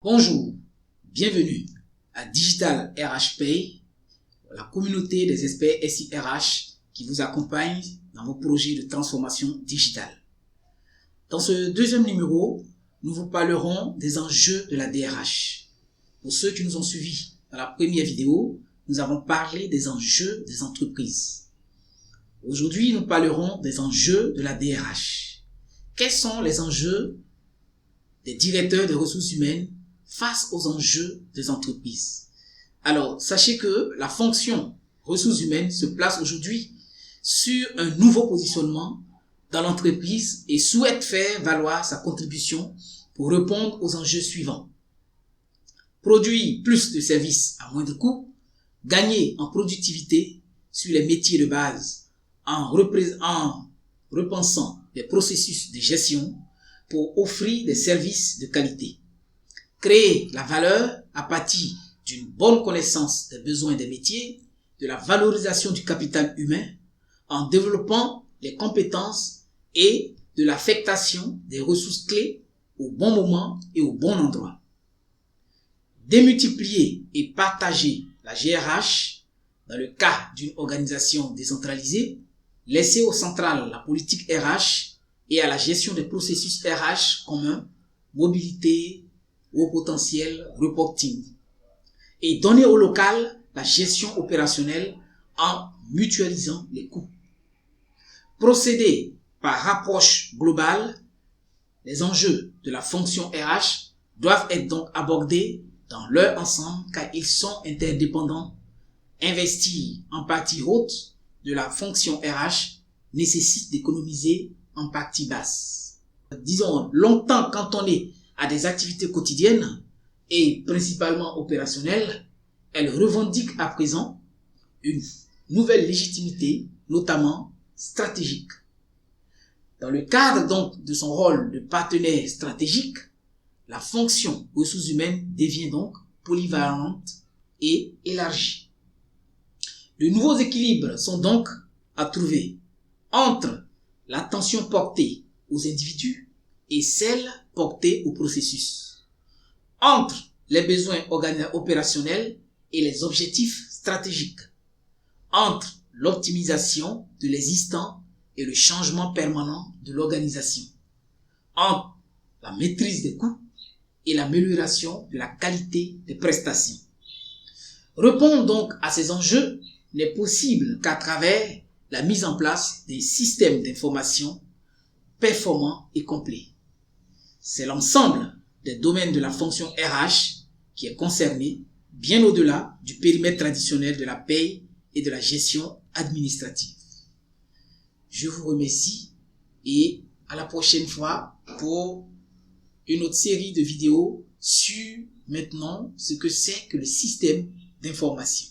Bonjour, bienvenue à Digital RH Pay, la communauté des experts SIRH qui vous accompagne dans vos projets de transformation digitale. Dans ce deuxième numéro, nous vous parlerons des enjeux de la DRH. Pour ceux qui nous ont suivis dans la première vidéo, nous avons parlé des enjeux des entreprises. Aujourd'hui, nous parlerons des enjeux de la DRH. Quels sont les enjeux des directeurs des ressources humaines face aux enjeux des entreprises? Alors, sachez que la fonction ressources humaines se place aujourd'hui sur un nouveau positionnement dans l'entreprise et souhaite faire valoir sa contribution pour répondre aux enjeux suivants. Produire plus de services à moindre coût, gagner en productivité sur les métiers de base en repensant les processus de gestion pour offrir des services de qualité. Créer la valeur à partir d'une bonne connaissance des besoins des métiers, de la valorisation du capital humain, en développant les compétences et de l'affectation des ressources clés au bon moment et au bon endroit. Démultiplier et partager la GRH dans le cas d'une organisation décentralisée, laisser au central la politique RH et à la gestion des processus RH communs, mobilité, haut potentiel, reporting. Et donner au local la gestion opérationnelle en mutualisant les coûts. Procéder par approche globale, les enjeux de la fonction RH doivent être donc abordés dans leur ensemble car ils sont interdépendants. Investir en partie haute de la fonction RH nécessite d'économiser en partie basse. Disons, longtemps cantonnées à des activités quotidiennes et principalement opérationnelles, elles revendiquent à présent une nouvelle légitimité, notamment stratégique. Dans le cadre donc de son rôle de partenaire stratégique, la fonction ressources humaines devient donc polyvalente et élargie. De nouveaux équilibres sont donc à trouver entre l'attention portée aux individus et celle portée au processus, entre les besoins opérationnels et les objectifs stratégiques, entre l'optimisation de l'existant et le changement permanent de l'organisation, entre la maîtrise des coûts et l'amélioration de la qualité des prestations. Répondre donc à ces enjeux n'est possible qu'à travers la mise en place des systèmes d'information performants et complets. C'est l'ensemble des domaines de la fonction RH qui est concerné, bien au-delà du périmètre traditionnel de la paie et de la gestion administrative. Je vous remercie et à la prochaine fois pour une autre série de vidéos sur maintenant ce que c'est que le système d'information.